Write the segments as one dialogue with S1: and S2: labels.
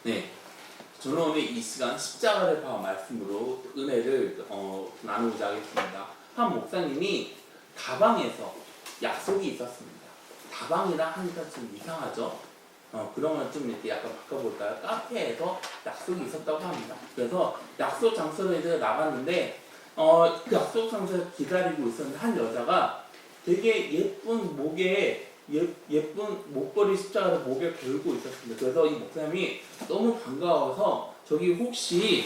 S1: 네, 저는 오늘 이 시간 십자가를 봐 말씀으로 은혜를 나누고자 하겠습니다. 한 목사님이 다방에서 약속이 있었습니다. 다방이라 하니까 좀 이상하죠? 그러면 좀 이렇게 약간 바꿔볼까요? 카페에서 약속이 있었다고 합니다. 그래서 약속 장소로 이제 나갔는데 그 약속 장소에 기다리고 있었는데 한 여자가 되게 예쁜 목에 예쁜 목걸이 십자가를 목에 걸고 있었습니다. 그래서 이 목사님이 너무 반가워서 저기 혹시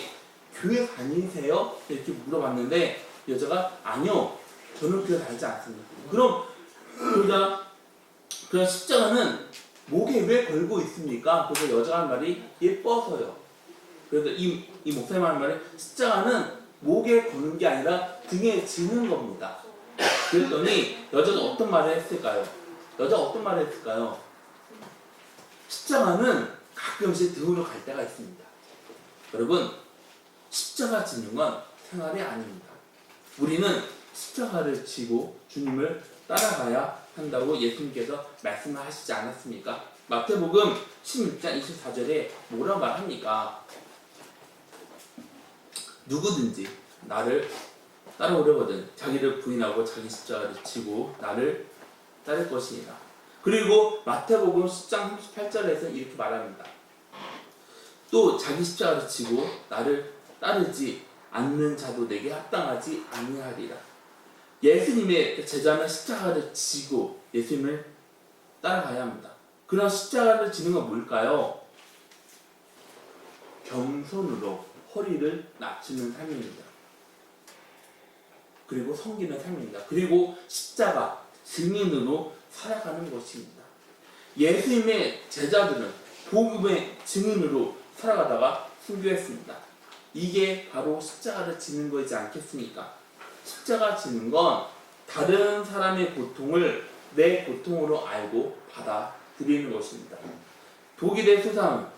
S1: 교회 다니세요? 이렇게 물어봤는데 여자가 아니요, 저는 교회 다니지 않습니다. 그럼 그냥 십자가는 목에 왜 걸고 있습니까? 그래서 여자가 한 말이 예뻐서요. 그래서 이 목사님 하는 말이 십자가는 목에 거는 게 아니라 등에 지는 겁니다. 그랬더니 여자가 어떤 말을 했을까요? 십자가는 가끔씩 등으로 갈 때가 있습니다. 여러분, 십자가 지는 건 생활이 아닙니다. 우리는 십자가를 지고 주님을 따라가야 한다고 예수님께서 말씀을 하시지 않았습니까? 마태복음 16장 24절에 뭐라고 말합니까? 누구든지 나를 따라오려거든 자기를 부인하고 자기 십자가를 지고 나를 따를 것이니라. 그리고 마태복음 10장 38절에서 이렇게 말합니다. 또 자기 십자가를 지고 나를 따르지 않는 자도 내게 합당하지 아니하리라. 예수님의 제자는 십자가를 지고 예수님을 따라가야 합니다. 그런 십자가를 지는 건 뭘까요? 겸손으로 허리를 낮추는 삶입니다. 그리고 섬기는 삶입니다. 그리고 십자가 증인으로 살아가는 것입니다. 예수님의 제자들은 복음의 증인으로 살아가다가 순교했습니다. 이게 바로 십자가를 지는 거이지 않겠습니까? 십자가 지는 건 다른 사람의 고통을 내 고통으로 알고 받아들이는 것입니다. 독일의 수상,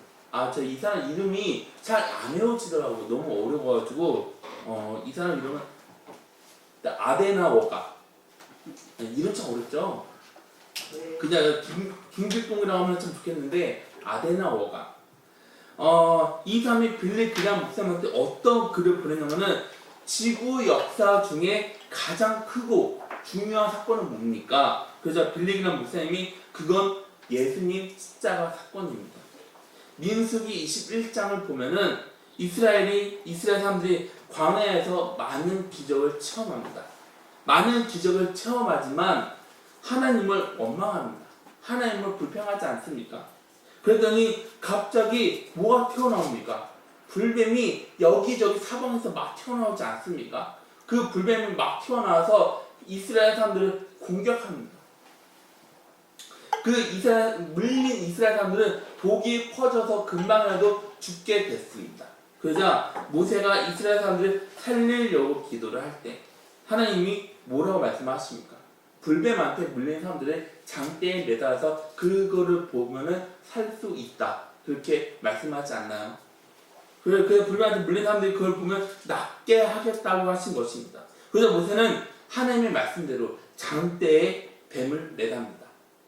S1: 이 사람 이름이 잘 안 외워지더라고요. 너무 어려워가지고 이 사람 이름은 아데나워가, 이름 참 어렵죠? 그냥 김길동이라고 하면 참 좋겠는데 아데나워가 이 사람이 빌리 그람 목사님한테 어떤 글을 보냈냐면은 지구 역사 중에 가장 크고 중요한 사건은 뭡니까? 그래서 빌리 그람 목사님이 그건 예수님 십자가 사건입니다. 민수기 21장을 보면은 이스라엘 사람들이 광야에서 많은 기적을 체험합니다. 많은 기적을 체험하지만 하나님을 원망합니다. 하나님을 불평하지 않습니까? 그랬더니 갑자기 뭐가 튀어나옵니까? 불뱀이 여기저기 사방에서 막 튀어나오지 않습니까? 그 불뱀이 막 튀어나와서 이스라엘 사람들을 공격합니다. 물린 이스라엘 사람들은 독이 퍼져서 금방이라도 죽게 됐습니다. 그러자 모세가 이스라엘 사람들을 살리려고 기도를 할 때 하나님이 뭐라고 말씀하십니까? 불뱀한테 물린 사람들의 장대에 매달아서 그거를 보면은 살 수 있다. 그렇게 말씀하지 않나요? 그 불뱀한테 물린 사람들이 그걸 보면 낫게 하겠다고 하신 것입니다. 그래서 모세는 하나님의 말씀대로 장대에 뱀을 매답니다.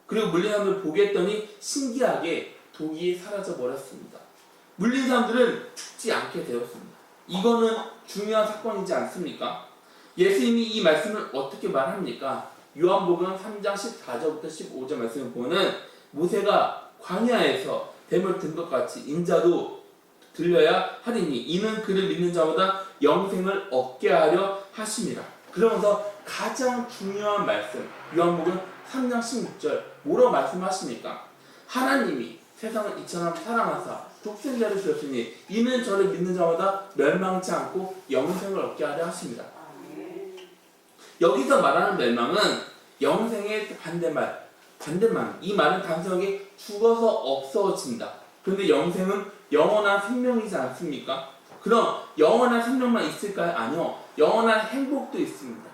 S1: 그리고 물린 사람들을 보게 했더니 신기하게 독이 사라져 버렸습니다. 물린 사람들은 죽지 않게 되었습니다. 이거는 중요한 사건이지 않습니까? 예수님이 이 말씀을 어떻게 말합니까? 요한복음 3장 14절부터 15절 말씀을 보면 모세가 광야에서 뱀을 든 것 같이 인자도 들려야 하리니 이는 그를 믿는 자보다 영생을 얻게 하려 하심이라. 그러면서 가장 중요한 말씀 요한복음 3장 16절 뭐라고 말씀하십니까? 하나님이 세상을 이처럼 사랑하사 독생자를 주셨으니 이는 저를 믿는 자마다 멸망치 않고 영생을 얻게 하려 하십니다. 여기서 말하는 멸망은 영생의 반대말. 이 말은 단순하게 죽어서 없어진다. 그런데 영생은 영원한 생명이지 않습니까? 그럼 영원한 생명만 있을까요? 아니요. 영원한 행복도 있습니다.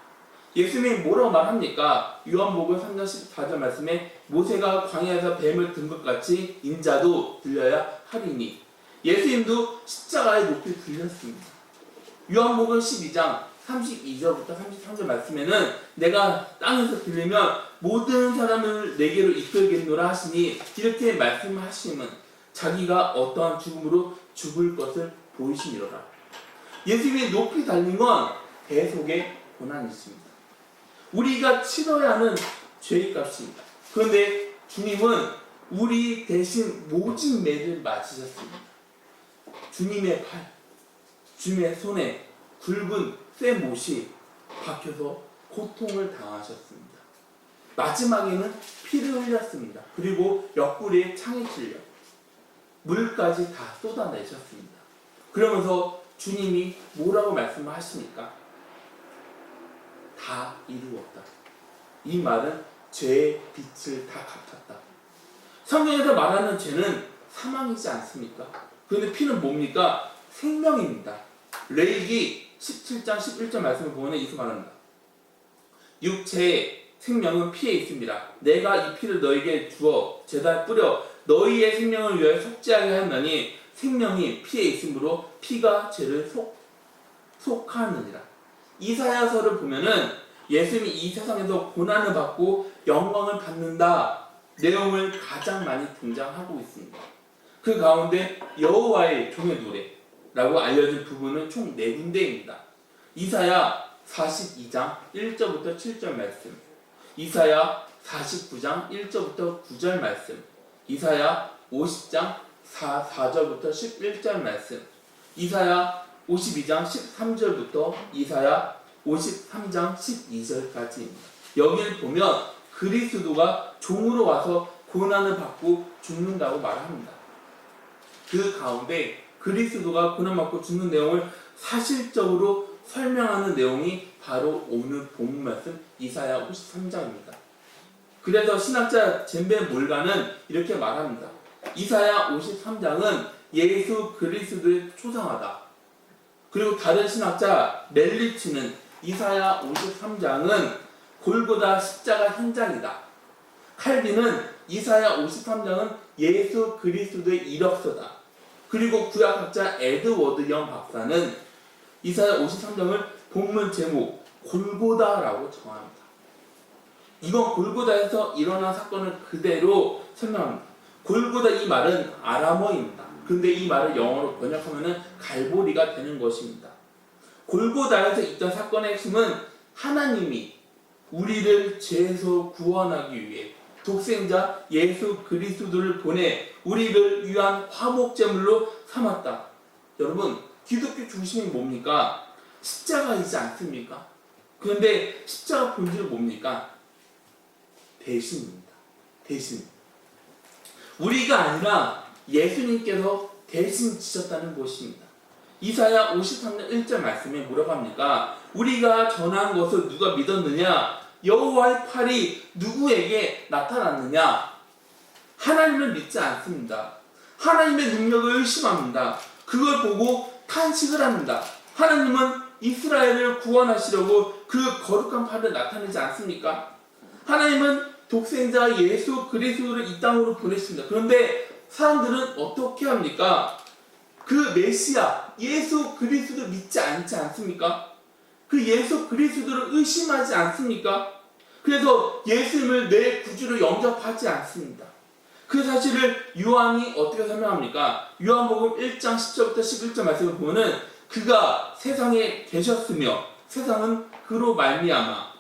S1: 예수님이 뭐라고 말합니까? 요한복음 3장 14절 말씀에 모세가 광야에서 뱀을 든 것 같이 인자도 들려야 하리니 예수님도 십자가에 높이 들렸습니다. 요한복음 12장 32절부터 33절 말씀에는 내가 땅에서 들리면 모든 사람을 내게로 이끌겠노라 하시니 이렇게 말씀하시면 자기가 어떠한 죽음으로 죽을 것을 보이심이로라. 예수님이 높이 달린 건 대속의 고난이십니다. 우리가 치러야 하는 죄의 값입니다. 그런데 주님은 우리 대신 모진 매를 맞으셨습니다. 주님의 발, 주님의 손에 굵은 쇠 못이 박혀서 고통을 당하셨습니다. 마지막에는 피를 흘렸습니다. 그리고 옆구리에 창에 찔려 물까지 다 쏟아내셨습니다. 그러면서 주님이 뭐라고 말씀하십니까? 다 이루었다. 이 말은 죄의 빚을 다 갚았다. 성경에서 말하는 죄는 사망이지 않습니까? 그런데 피는 뭡니까? 생명입니다. 레위기 17장 11절 말씀을 보면 이렇게 말합니다. 육체의 생명은 피에 있습니다. 내가 이 피를 너에게 주어 제단에 뿌려 너희의 생명을 위하여 속죄하게 하였나니 생명이 피에 있으므로 피가 죄를 속하느니라. 이사야서를 보면은 예수님이 이 세상에서 고난을 받고 영광을 받는다 내용을 가장 많이 등장하고 있습니다. 그 가운데 여호와의 종의 노래라고 알려진 부분은 총 4군데입니다. 이사야 42장 1절부터 7절 말씀, 이사야 49장 1절부터 9절 말씀, 이사야 50장 4절부터 11절 말씀, 이사야 52장 13절부터 이사야 53장 12절까지입니다. 여기를 보면 그리스도가 종으로 와서 고난을 받고 죽는다고 말합니다. 그 가운데 그리스도가 고난받고 죽는 내용을 사실적으로 설명하는 내용이 바로 오늘 본문 말씀 이사야 53장입니다. 그래서 신학자 젠베 몰가는 이렇게 말합니다. 이사야 53장은 예수 그리스도의 초상화다. 그리고 다른 신학자 멜리치는 이사야 53장은 골고다 십자가 현장이다. 칼빈은 이사야 53장은 예수 그리스도의 이력서다. 그리고 구약학자 에드워드 영 박사는 이사야 53장을 본문 제목 골고다라고 정합니다. 이건 골고다에서 일어난 사건을 그대로 설명합니다. 골고다 이 말은 아람어입니다. 근데 이 말을 영어로 번역하면 갈보리가 되는 것입니다. 골고다에서 있던 사건의 핵심은 하나님이 우리를 죄에서 구원하기 위해 독생자 예수 그리스도를 보내 우리를 위한 화목제물로 삼았다. 여러분, 기독교 중심이 뭡니까? 십자가이지 않습니까? 그런데 십자가 본질은 뭡니까? 대신입니다. 대신. 우리가 아니라 예수님께서 대신 지셨다는 것입니다. 이사야 53장 1절 말씀에 뭐라고 합니까? 우리가 전한 것을 누가 믿었느냐? 여호와의 팔이 누구에게 나타났느냐? 하나님을 믿지 않습니다. 하나님의 능력을 의심합니다. 그걸 보고 탄식을 합니다. 하나님은 이스라엘을 구원하시려고 그 거룩한 팔을 나타내지 않습니까? 하나님은 독생자 예수 그리스도를 이 땅으로 보내십니다. 그런데 사람들은 어떻게 합니까? 그 메시아 예수 그리스도를 믿지 않지 않습니까? 그 예수 그리스도를 의심하지 않습니까? 그래서 예수님을 내 구주로 영접하지 않습니다. 그 사실을 요한이 어떻게 설명합니까? 요한복음 1장 10절부터 11절 말씀을 보면은 그가 세상에 계셨으며 세상은 그로 말미암아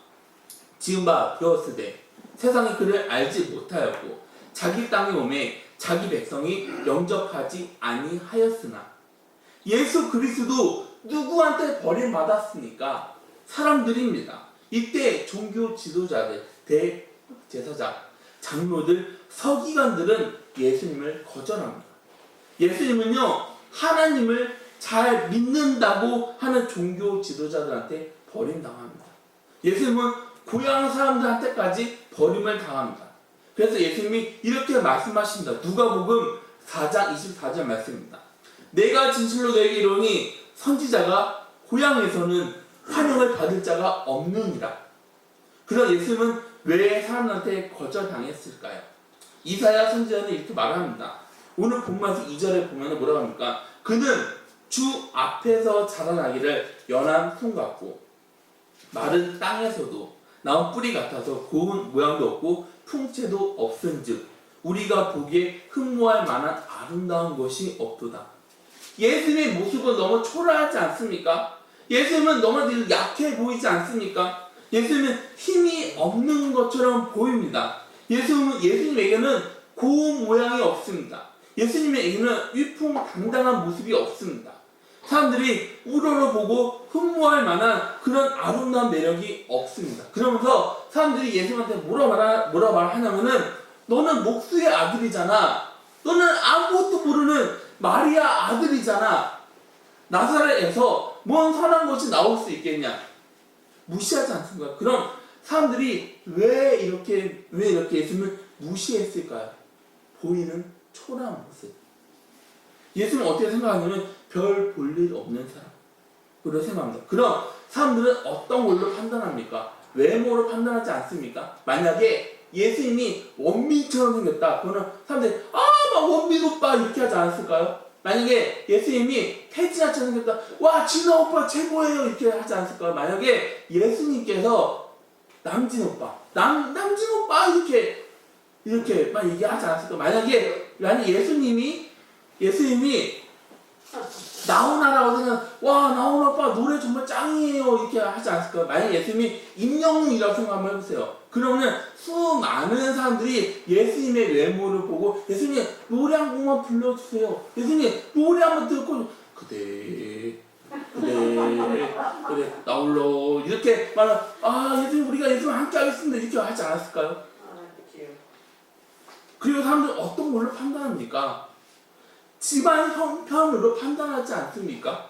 S1: 지은 바 되었으되 세상이 그를 알지 못하였고 자기 땅에 오매 자기 백성이 영접하지 아니하였으나 예수 그리스도 누구한테 버림받았습니까? 사람들입니다. 이때 종교 지도자들, 대제사장, 장로들, 서기관들은 예수님을 거절합니다. 예수님은요, 하나님을 잘 믿는다고 하는 종교 지도자들한테 버림당합니다. 예수님은 고향 사람들한테까지 버림을 당합니다. 그래서 예수님이 이렇게 말씀하십니다. 누가복음 4장 24절 말씀입니다. 내가 진실로 너에게 이르노니 선지자가 고향에서는 환영을 받을 자가 없느니라. 그런 예수님은 왜 사람들한테 거절당했을까요? 이사야 선지자는 이렇게 말합니다. 오늘 본문에서 2절에 보면 뭐라고 합니까? 그는 주 앞에서 자라나기를 연한 손 같고 마른 땅에서도 나온 뿌리 같아서 고운 모양도 없고 풍채도 없은즉 우리가 보기에 흠모할 만한 아름다운 것이 없도다. 예수님의 모습은 너무 초라하지 않습니까? 예수님은 너무 약해 보이지 않습니까? 예수님은 힘이 없는 것처럼 보입니다. 예수님에게는 고운 모양이 없습니다. 예수님에게는 위풍당당한 모습이 없습니다. 사람들이 우러러보고 흠모할 만한 그런 아름다운 매력이 없습니다. 그러면서 사람들이 예수님한테 뭐라 말하냐면은 너는 목수의 아들이잖아. 너는 아무것도 모르는 마리아 아들이잖아. 나사렛에서 뭔 선한 것이 나올 수 있겠냐? 무시하지 않습니까? 그럼 사람들이 왜 이렇게 예수님을 무시했을까요? 보이는 초라한 모습. 예수님은 어떻게 생각하냐면 별 볼 일 없는 사람으로 생각합니다. 그럼 사람들은 어떤 걸로 판단합니까? 외모로 판단하지 않습니까? 만약에 예수님이 원빈처럼 생겼다. 그러면 사람들이 막 원빈 오빠 이렇게 하지 않았을까요? 만약에 예수님이 태진아처럼 생겼다. 와 진아 오빠 최고예요 이렇게 하지 않았을까요? 만약에 예수님께서 남진 오빠 이렇게 막 얘기하지 않았을까요? 만약에 예수님이 나훈아라고 생각, 와 나훈아 오빠 노래 정말 짱이에요 이렇게 하지 않았을까요? 만약 예수님이 임영웅이라고 생각 한번 해보세요. 그러면 수많은 사람들이 예수님의 외모를 보고 예수님 노래 한 곡만 불러주세요. 예수님 노래 한번 듣고 그대 나홀로 이렇게 말하면 예수님 우리가 예수님 함께 하겠습니다 이렇게 하지 않았을까요? 그리고 사람들은 어떤 걸로 판단합니까? 집안 형편으로 판단하지 않습니까?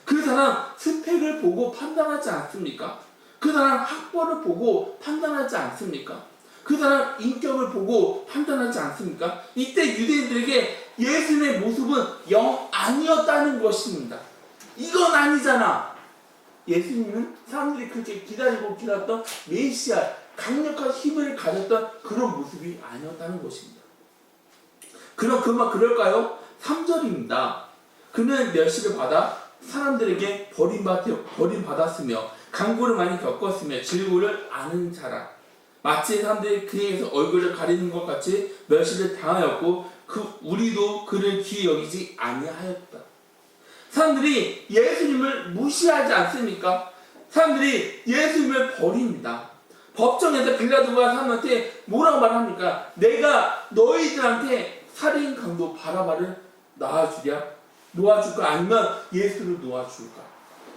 S1: 그 사람 스펙을 보고 판단하지 않습니까? 그 사람 학벌을 보고 판단하지 않습니까? 그 사람 인격을 보고 판단하지 않습니까? 이때 유대인들에게 예수님의 모습은 영 아니었다는 것입니다. 이건 아니잖아. 예수님은 사람들이 그렇게 기다렸던 메시아, 강력한 힘을 가졌던 그런 모습이 아니었다는 것입니다. 그럼 그 말 그럴까요? 3절입니다. 그는 멸시를 받아 사람들에게 버림받았으며 강고를 많이 겪었으며 질고를 아는 자라. 마치 사람들이 그에게서 얼굴을 가리는 것 같이 멸시를 당하였고 우리도 그를 귀히 여기지 아니하였다. 사람들이 예수님을 무시하지 않습니까? 사람들이 예수님을 버립니다. 법정에서 빌라도가 사람한테 뭐라고 말합니까? 내가 너희들한테 살인 강도 바라바를 놓아줄까? 아니면 예수를 놓아줄까?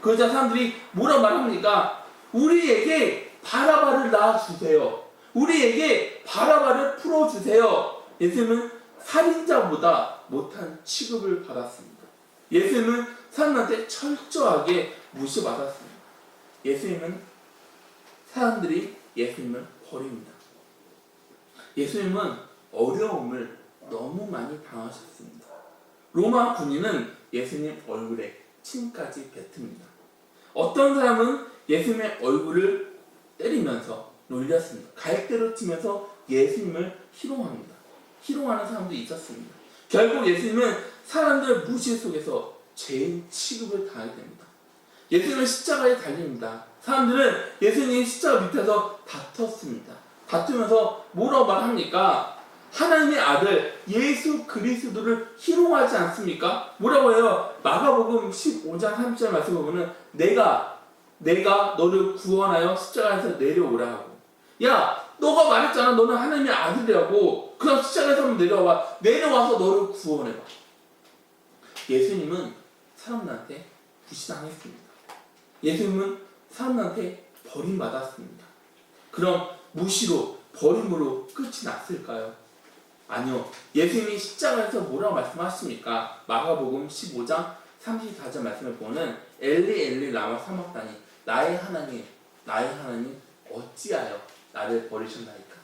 S1: 그러자 사람들이 뭐라고 말합니까? 우리에게 바라바를 낳아주세요. 우리에게 바라바를 풀어주세요. 예수님은 살인자보다 못한 취급을 받았습니다. 예수님은 사람한테 철저하게 무시받았습니다. 예수님은 사람들이 예수님을 버립니다. 예수님은 어려움을 너무 많이 당하셨습니다. 로마 군인은 예수님 얼굴에 침까지 뱉습니다. 어떤 사람은 예수님의 얼굴을 때리면서 놀렸습니다. 갈대로 치면서 예수님을 희롱합니다. 희롱하는 사람도 있었습니다. 결국 예수님은 사람들 무시 속에서 죄인 취급을 당하게 됩니다. 예수님은 십자가에 달립니다. 사람들은 예수님 십자가 밑에서 다퉜습니다. 다투면서 뭐라고 말합니까? 하나님의 아들 예수 그리스도를 희롱하지 않습니까? 뭐라고 해요? 마가복음 15장 30절 말씀을 보면 내가 너를 구원하여 십자가에서 내려오라 하고, 야 너가 말했잖아 너는 하나님의 아들이라고. 그럼 십자가에서 한번 내려와서 너를 구원해봐. 예수님은 사람들한테 무시당했습니다. 예수님은 사람들한테 버림받았습니다. 그럼 무시로 버림으로 끝이 났을까요? 아니요. 예수님이 십자가에서 뭐라고 말씀하십니까? 마가복음 15장 34절 말씀을 보면 엘리 엘리 라마 사막다니 나의 하나님 어찌하여 나를 버리셨나이까.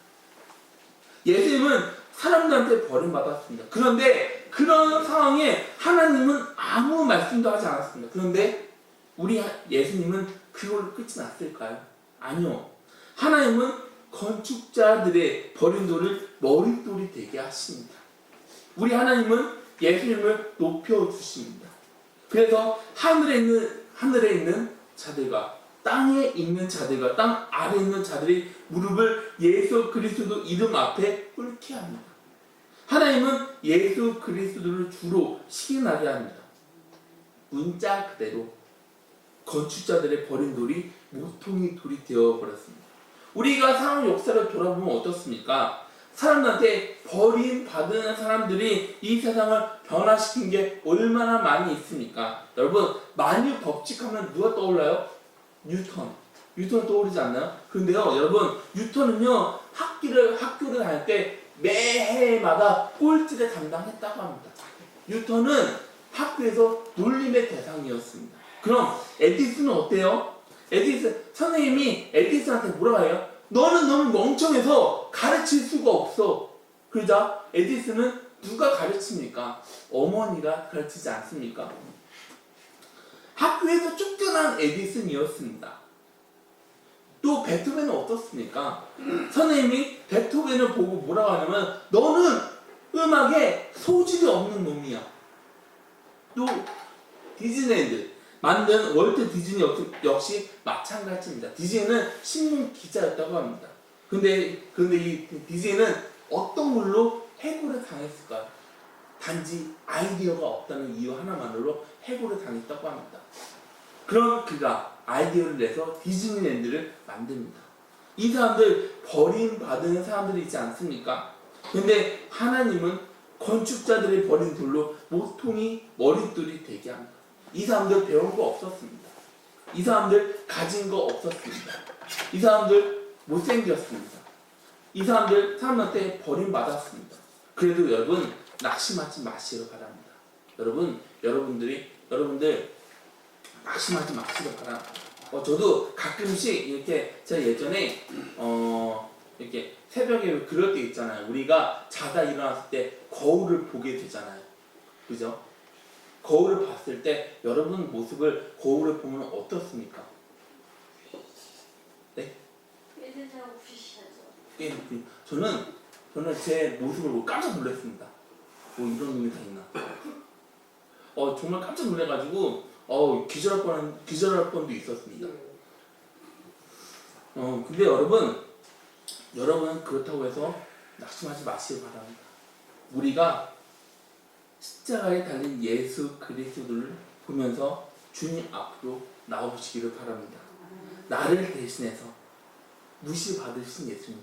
S1: 예수님은 사람들한테 버림받았습니다. 그런데 그런 상황에 하나님은 아무 말씀도 하지 않았습니다. 그런데 우리 예수님은 그걸로 끝이 났을까요? 아니요. 하나님은 건축자들의 버린 돌을 머릿돌이 되게 하십니다. 우리 하나님은 예수님을 높여주십니다. 그래서 하늘에 있는 자들과 땅에 있는 자들과 땅 아래에 있는 자들이 무릎을 예수 그리스도 이름 앞에 꿇게 합니다. 하나님은 예수 그리스도를 주로 시인하게 합니다. 문자 그대로 건축자들의 버린 돌이 모퉁이 돌이 되어버렸습니다. 우리가 상황 역사를 돌아보면 어떻습니까? 사람들한테 버림받은 사람들이 이 세상을 변화시킨 게 얼마나 많이 있습니까? 여러분, 만유 법칙하면 누가 떠올라요? 뉴턴. 뉴턴 떠오르지 않나요? 그런데요, 여러분, 뉴턴은요, 학교를 다닐 때 매해마다 꼴찌를 담당했다고 합니다. 뉴턴은 학교에서 놀림의 대상이었습니다. 그럼 에디슨은 어때요? 선생님이 에디슨한테 뭐라고 해요? 너는 너무 멍청해서 가르칠 수가 없어. 그러자 에디슨은 누가 가르칩니까? 어머니가 가르치지 않습니까? 학교에서 쫓겨난 에디슨이었습니다. 또 베토벤은 어떻습니까? 선생님이 베토벤을 보고 뭐라고 하냐면 너는 음악에 소질이 없는 놈이야. 또 디즈니랜드 만든 월트 디즈니 역시 마찬가지입니다. 디즈니는 신문 기자였다고 합니다. 근데 이 디즈니는 어떤 걸로 해고를 당했을까요? 단지 아이디어가 없다는 이유 하나만으로 해고를 당했다고 합니다. 그럼 그가 아이디어를 내서 디즈니랜드를 만듭니다. 이 사람들 버림받은 사람들이 있지 않습니까? 근데 하나님은 건축자들의 버린 돌로 모퉁이 머릿돌이 되게 합니다. 이 사람들 배운 거 없었습니다. 이 사람들 가진 거 없었습니다. 이 사람들 못생겼습니다. 이 사람들 사람한테 버림받았습니다. 그래도 여러분 낙심하지 마시길 바랍니다. 여러분들 낙심하지 마시길 바랍니다. 저도 가끔씩 이렇게 제가 예전에 이렇게 새벽에 그럴 때 있잖아요. 우리가 자다 일어났을 때 거울을 보게 되잖아요. 그죠? 거울을 봤을 때 여러분 모습을 거울을 보면 어떻습니까? 네? 예, 저는 제 모습을 보고 깜짝 놀랐습니다. 이런 놈이 다 있나? 정말 깜짝 놀래가지고 기절할 뻔도 있었습니다. 근데 여러분 그렇다고 해서 낙심하지 마시기 바랍니다. 우리가 십자가에 달린 예수 그리스도를 보면서 주님 앞으로 나오시기를 바랍니다. 나를 대신해서 무시받으신 예수님,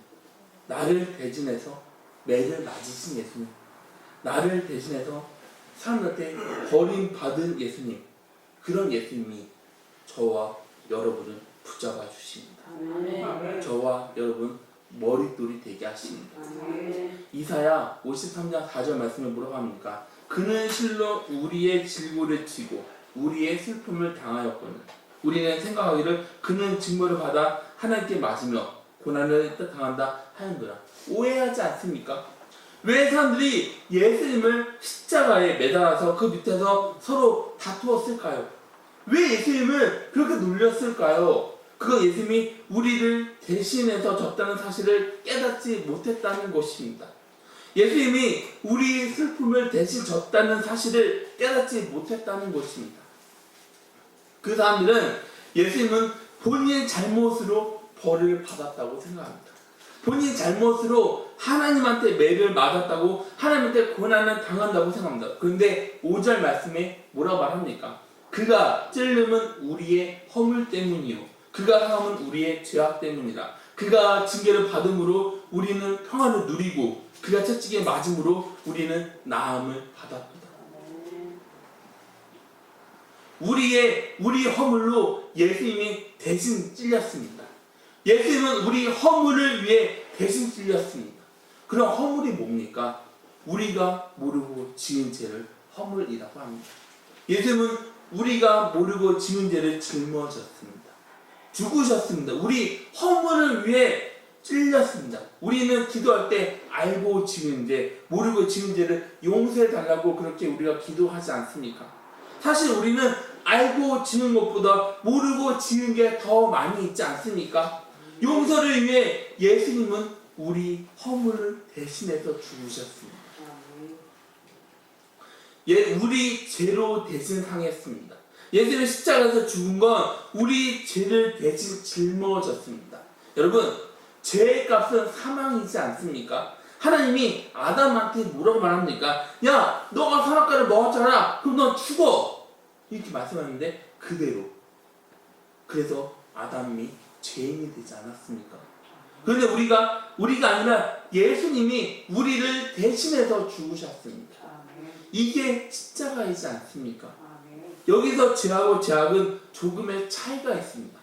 S1: 나를 대신해서 매를 맞으신 예수님, 나를 대신해서 사람들한테 버림받은 예수님, 그런 예수님이 저와 여러분을 붙잡아 주십니다. 저와 여러분 머릿돌이 되게 하십니다. 이사야 53장 4절 말씀에 뭐라고 합니까? 그는 실로 우리의 질고를 지고 우리의 슬픔을 당하였거늘 우리는 생각하기를 그는 징벌을 받아 하나님께 맞으며 고난을 당한다 하였노라. 오해하지 않습니까? 왜 사람들이 예수님을 십자가에 매달아서 그 밑에서 서로 다투었을까요? 왜 예수님을 그렇게 놀렸을까요? 그거 예수님이 우리를 대신해서 졌다는 사실을 깨닫지 못했다는 것입니다. 예수님이 우리의 슬픔을 대신 졌다는 사실을 깨닫지 못했다는 것입니다. 그 사람들은 예수님은 본인의 잘못으로 벌을 받았다고 생각합니다. 본인의 잘못으로 하나님한테 매를 맞았다고, 하나님한테 고난을 당한다고 생각합니다. 그런데 5절 말씀에 뭐라고 말합니까? 그가 찔림은 우리의 허물 때문이요 그가 상함은 우리의 죄악 때문이라. 그가 징계를 받음으로 우리는 평안을 누리고 그가 채찍에 맞음으로 우리는 나음을 받았도다. 우리 허물로 예수님이 대신 찔렸습니다. 예수님은 우리 허물을 위해 대신 찔렸습니다. 그럼 허물이 뭡니까? 우리가 모르고 지은 죄를 허물이라고 합니다. 예수님은 우리가 모르고 지은 죄를 짊어졌습니다. 죽으셨습니다. 우리 허물을 위해 찔렸습니다. 우리는 기도할 때 알고 지은 죄, 모르고 지은 죄를 용서해 달라고 그렇게 우리가 기도하지 않습니까? 사실 우리는 알고 지은 것보다 모르고 지은 게 더 많이 있지 않습니까? 용서를 위해 예수님은 우리 허물을 대신해서 죽으셨습니다. 우리 죄로 대신 상했습니다. 예수님의 십자가에서 죽은 건 우리 죄를 대신 짊어졌습니다. 여러분, 죄의 값은 사망이지 않습니까? 하나님이 아담한테 뭐라고 말합니까? 야, 너가 선악과를 먹었잖아. 그럼 넌 죽어. 이렇게 말씀하는데 그대로. 그래서 아담이 죄인이 되지 않았습니까? 그런데 우리가 아니라 예수님이 우리를 대신해서 죽으셨습니다. 이게 십자가이지 않습니까? 여기서 죄하고 죄악은 조금의 차이가 있습니다.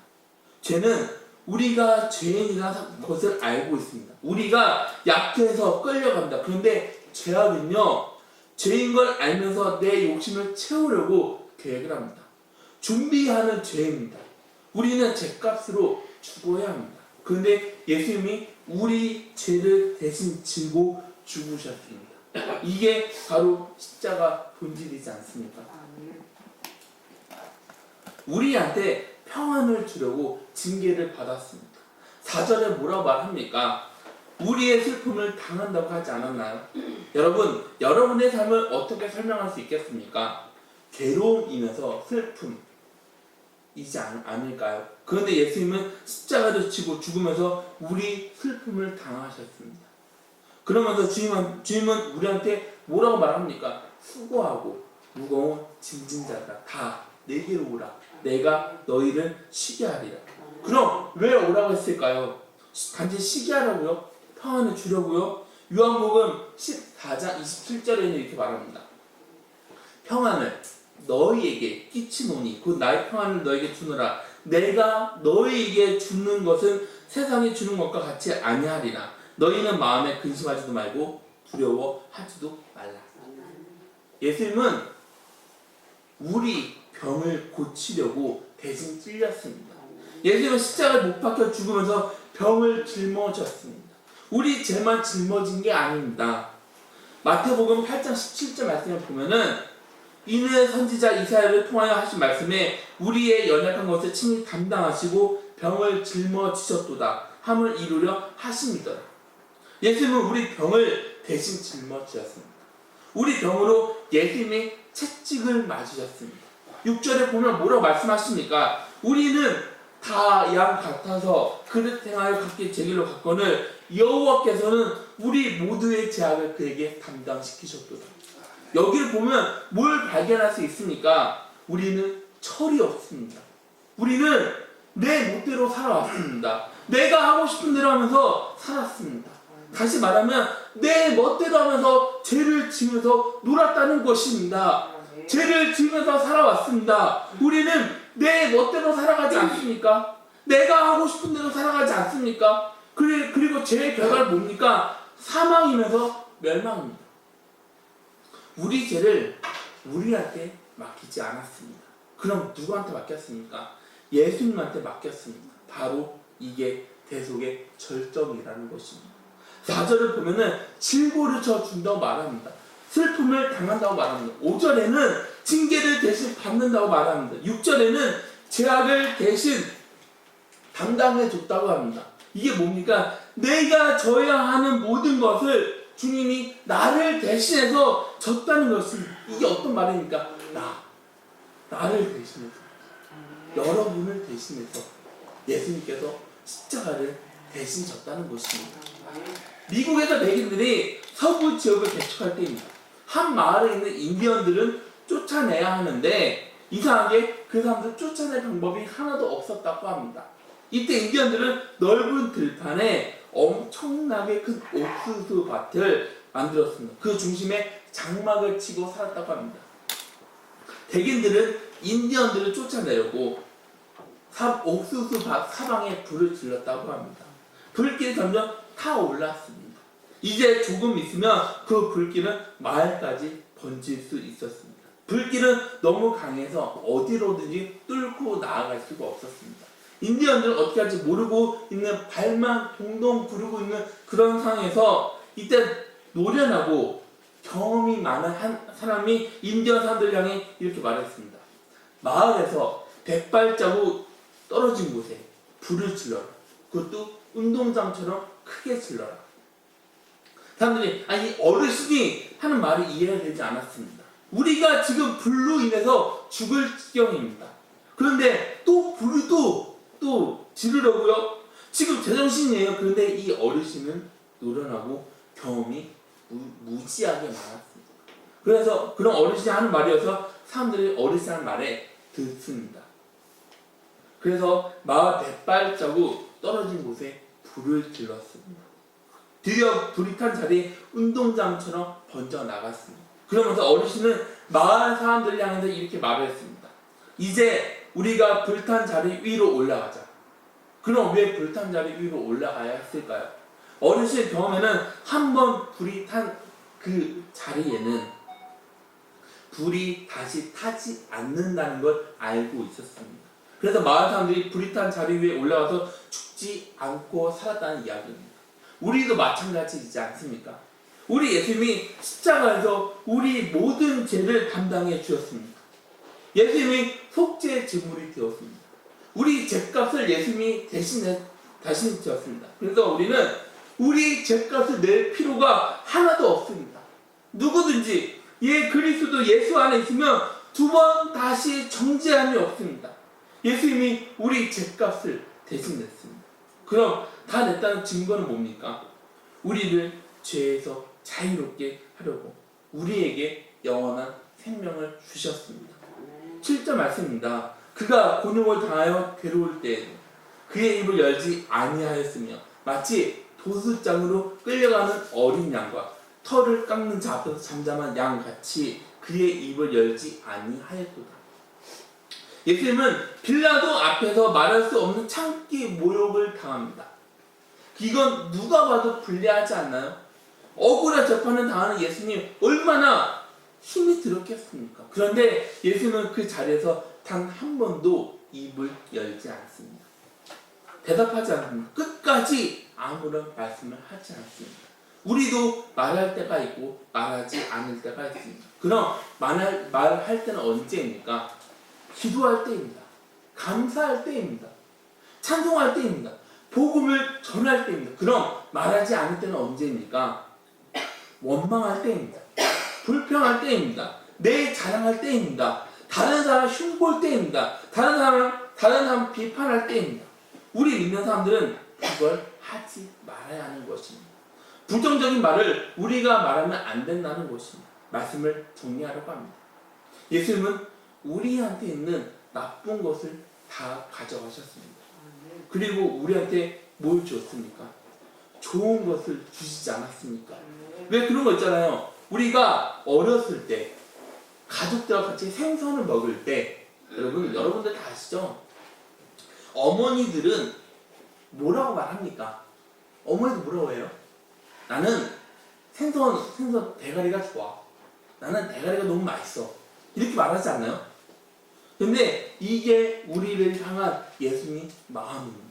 S1: 죄는 우리가 죄인이라는 것을 알고 있습니다. 우리가 약해서 끌려간다. 그런데 죄악은요, 죄인 걸 알면서 내 욕심을 채우려고 계획을 합니다. 준비하는 죄입니다. 우리는 죄값으로 죽어야 합니다. 그런데 예수님이 우리 죄를 대신 지고 죽으셨습니다. 이게 바로 십자가 본질이지 않습니까? 우리한테 평안을 주려고 징계를 받았습니다. 4절에 뭐라고 말합니까? 우리의 슬픔을 당한다고 하지 않았나요? 여러분, 여러분의 삶을 어떻게 설명할 수 있겠습니까? 괴로움이면서 슬픔이지 않을까요? 그런데 예수님은 십자가를 지고 죽으면서 우리 슬픔을 당하셨습니다. 그러면서 주님은 우리한테 뭐라고 말합니까? 수고하고 무거운 짐진 자들아 다 내게로 오라. 내가 너희를 쉬게 하리라. 그럼 왜 오라고 했을까요? 단지 쉬게 하라고요? 평안을 주려고요? 요한복음 14장 27절에는 이렇게 말합니다. 평안을 너희에게 끼치노니 곧 나의 평안을 너희에게 주노라. 내가 너희에게 주는 것은 세상이 주는 것과 같이 아니하리라. 너희는 마음에 근심하지도 말고 두려워하지도 말라. 예수님은 우리 병을 고치려고 대신 찔렸습니다. 예수님은 십자가에 못 박혀 죽으면서 병을 짊어졌습니다. 우리 죄만 짊어진 게 아닙니다. 마태복음 8장 17절 말씀을 보면은 이는 선지자 이사야를 통하여 하신 말씀에 우리의 연약한 것을 친히 담당하시고 병을 짊어지셨도다 함을 이루려 하심이더라. 예수님은 우리 병을 대신 짊어지셨습니다. 우리 병으로 예수님의 채찍을 맞으셨습니다. 6절에 보면 뭐라고 말씀하십니까? 우리는 다 양 같아서 그릇 행하여 각기 제 길로 갔거늘 여호와께서는 우리 모두의 죄악을 그에게 담당시키셨도다. 여기를 보면 뭘 발견할 수 있습니까? 우리는 철이 없습니다. 우리는 내 멋대로 살아왔습니다. 내가 하고 싶은 대로 하면서 살았습니다. 다시 말하면 내 멋대로 하면서 죄를 지으면서 놀았다는 것입니다. 죄를 지으면서 살아왔습니다. 우리는 내 멋대로 살아가지 않습니까? 내가 하고 싶은 대로 살아가지 않습니까? 그리고 죄의 결과는 뭡니까? 사망이면서 멸망입니다. 우리 죄를 우리한테 맡기지 않았습니다. 그럼 누구한테 맡겼습니까? 예수님한테 맡겼습니다. 바로 이게 대속의 절정이라는 것입니다. 4절을 보면은 질고를 쳐준다고 말합니다. 슬픔을 당한다고 말합니다. 5절에는 징계를 대신 받는다고 말합니다. 6절에는 죄악을 대신 담당해 줬다고 합니다. 이게 뭡니까? 내가 져야 하는 모든 것을 주님이 나를 대신해서 졌다는 것이 이게 어떤 말입니까? 나를 대신해서 여러분을 대신해서 예수님께서 십자가를 대신 졌다는 것입니다. 미국에서 백인들이 서부 지역을 개척할 때입니다. 한 마을에 있는 인디언들은 쫓아내야 하는데 이상하게 그 사람들 쫓아낼 방법이 하나도 없었다고 합니다. 이때 인디언들은 넓은 들판에 엄청나게 큰 옥수수 밭을 만들었습니다. 그 중심에 장막을 치고 살았다고 합니다. 백인들은 인디언들을 쫓아내려고 옥수수 밭 사방에 불을 질렀다고 합니다. 불길이 점점 타올랐습니다. 이제 조금 있으면 그 불길은 마을까지 번질 수 있었습니다. 불길은 너무 강해서 어디로든지 뚫고 나아갈 수가 없었습니다. 인디언들은 어떻게 할지 모르고 있는 발만 동동 구르고 있는 그런 상황에서 이때 노련하고 경험이 많은 한 사람이 인디언 사람들 향해 이렇게 말했습니다. 마을에서 100발자국 떨어진 곳에 불을 질러라. 그것도 운동장처럼 크게 질러라. 사람들이 아니 어르신이 하는 말이 이해가 되지 않았습니다. 우리가 지금 불로 인해서 죽을 지경입니다. 그런데 또 불을 또 지르려고요? 지금 제정신이에요. 그런데 이 어르신은 노련하고 경험이 무지하게 많았습니다. 그래서 그런 어르신이 하는 말이어서 사람들이 어르신이 하는 말에 듣습니다. 그래서 마을 백발자국 떨어진 곳에 불을 질렀습니다. 드디어 불이 탄 자리에 운동장처럼 번져나갔습니다. 그러면서 어르신은 마을 사람들을 향해서 이렇게 말을 했습니다. 이제 우리가 불탄 자리 위로 올라가자. 그럼 왜 불탄 자리 위로 올라가야 했을까요? 어르신의 경험에는 한 번 불이 탄 그 자리에는 불이 다시 타지 않는다는 걸 알고 있었습니다. 그래서 마을 사람들이 불이 탄 자리 위에 올라가서 죽지 않고 살았다는 이야기입니다. 우리도 마찬가지이지 않습니까? 우리 예수님이 십자가에서 우리 모든 죄를 담당해 주셨습니다. 예수님이 속죄 제물이 되었습니다. 우리 죄값을 예수님이 대신 지었습니다. 그래서 우리는 우리 죄값을 낼 필요가 하나도 없습니다. 누구든지 그리스도 예수 안에 있으면 두 번 다시 정죄함이 없습니다. 예수님이 우리 죄값을 대신 냈습니다. 그럼 다 냈다는 증거는 뭡니까? 우리를 죄에서 자유롭게 하려고 우리에게 영원한 생명을 주셨습니다. 7절 말씀입니다. 그가 곤욕을 당하여 괴로울 때 그의 입을 열지 아니하였으며 마치 도수장으로 끌려가는 어린 양과 털을 깎는 자 앞에서 잠잠한 양같이 그의 입을 열지 아니하였도다. 예수님은 빌라도 앞에서 말할 수 없는 참기 모욕을 당합니다. 이건 누가 봐도 불리하지 않나요? 억울한 재판을 당하는 예수님 얼마나 힘이 들었겠습니까? 그런데 예수님은 그 자리에서 단 한 번도 입을 열지 않습니다. 대답하지 않습니다. 끝까지 아무런 말씀을 하지 않습니다. 우리도 말할 때가 있고 말하지 않을 때가 있습니다. 그럼 말할 때는 언제입니까? 기도할 때입니다. 감사할 때입니다. 찬송할 때입니다. 복음을 전할 때입니다. 그럼 말하지 않을 때는 언제입니까? 원망할 때입니다. 불평할 때입니다. 내 자랑할 때입니다. 다른 사람 흉볼 때입니다. 다른 사람 비판할 때입니다. 우리 믿는 사람들은 그걸 하지 말아야 하는 것입니다. 부정적인 말을 우리가 말하면 안 된다는 것입니다. 말씀을 정리하려고 합니다. 예수님은 우리한테 있는 나쁜 것을 다 가져가셨습니다. 그리고 우리한테 뭘 줬습니까? 좋은 것을 주시지 않았습니까? 왜 그런 거 있잖아요. 우리가 어렸을 때 가족들과 같이 생선을 먹을 때 여러분들 다 아시죠? 어머니들은 뭐라고 말합니까? 어머니들 뭐라고 해요? 나는 생선 대가리가 좋아. 나는 대가리가 너무 맛있어. 이렇게 말하지 않나요? 근데 이게 우리를 향한 예수님 마음입니다.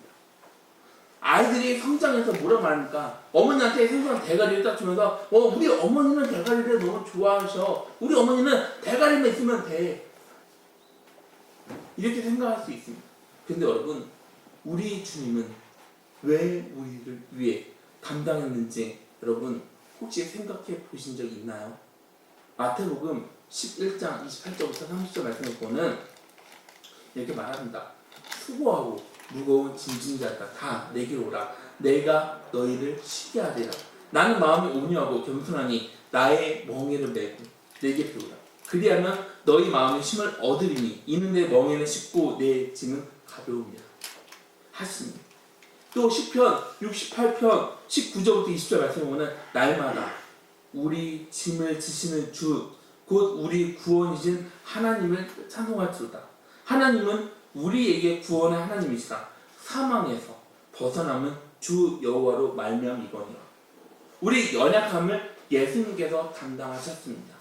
S1: 아이들이 성장해서 뭐라고 말합니까? 어머니한테 생선 대가리를 딱 주면서 우리 어머니는 대가리를 너무 좋아하셔. 우리 어머니는 대가리만 있으면 돼. 이렇게 생각할 수 있습니다. 근데 여러분, 우리 주님은 왜 우리를 위해 담당했는지 여러분 혹시 생각해 보신 적 있나요? 마태복음 11장 28절부터 30절 말씀을 보면 이렇게 말합니다. 수고하고 무거운 짐진 자가 다 내게로 오라. 내가 너희를 쉬게 하리라. 나는 마음이 온유하고 겸손하니 나의 멍에를 메고 내게 배우라. 그리하면 너희 마음의 쉼을 얻으리니 이는 내 멍에는 쉽고 내 짐은 가벼움이라 하십니다. 또 시편 68편 19절부터 20절 말씀을 보면 날마다 우리 짐을 지시는 주 곧 우리 구원이신 하나님을 찬송할지로다. 하나님은 우리에게 구원의 하나님이시라. 사망에서 벗어남은 주 여호와로 말미암이거니와. 우리 연약함을 예수님께서 담당하셨습니다.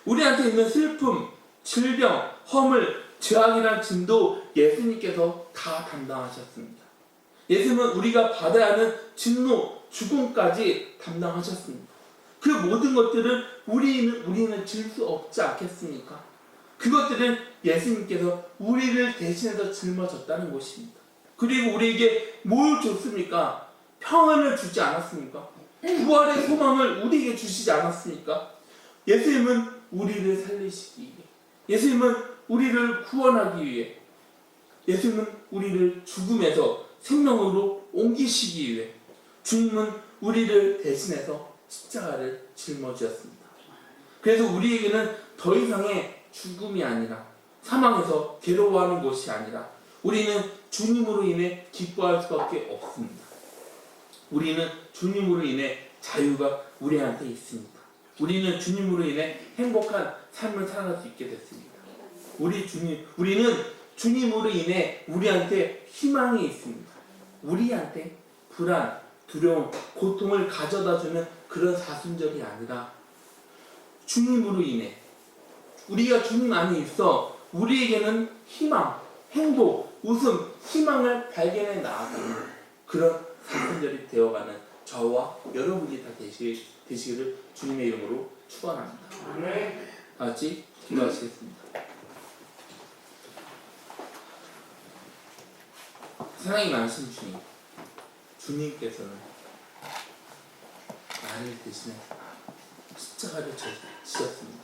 S1: 우리한테 있는 슬픔, 질병, 허물, 죄악이란 짐도 예수님께서 다 담당하셨습니다. 예수님은 우리가 받아야 하는 진노, 죽음까지 담당하셨습니다. 그 모든 것들을 우리는 질 수 없지 않겠습니까? 그것들은 예수님께서 우리를 대신해서 짊어졌다는 것입니다. 그리고 우리에게 뭘 줬습니까? 평안을 주지 않았습니까? 부활의 소망을 우리에게 주시지 않았습니까? 예수님은 우리를 살리시기 위해, 예수님은 우리를 구원하기 위해, 예수님은 우리를 죽음에서 생명으로 옮기시기 위해, 주님은 우리를 대신해서 십자가를 짊어지셨습니다. 그래서 우리에게는 더 이상의 죽음이 아니라 사망에서 괴로워하는 것이 아니라 우리는 주님으로 인해 기뻐할 수밖에 없습니다. 우리는 주님으로 인해 자유가 우리한테 있습니다. 우리는 주님으로 인해 행복한 삶을 살아갈 수 있게 됐습니다. 우리는 주님으로 인해 우리한테 희망이 있습니다. 우리한테 불안, 두려움, 고통을 가져다주는 그런 사순절이 아니라 주님으로 인해 우리가 주님 안에 있어 우리에게는 희망, 행복, 웃음, 희망을 발견해 나아가는 그런 사순절이 되어가는 저와 여러분이 다 되시기를 주님의 이름으로 축원합니다. 다 같이 기도하시겠습니다. 사랑이 많으신 주님, 주님께서는 나를 대신해 십자가를 지셨습니다.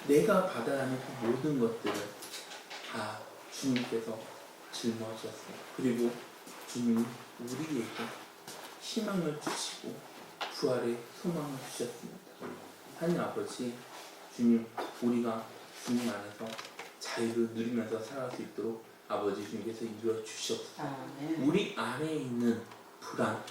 S1: 내가 받아야 하는 그 모든 것들을 다 주님께서 짊어지셨습니다. 그리고 주님이 우리에게 희망을 주시고 부활의 소망을 주셨습니다. 하나님 아버지, 주님, 우리가 주님 안에서 자유를 누리면서 살아갈 수 있도록 아버지 주님께서 이루어 주시옵소서. 우리 안에 있는 불안,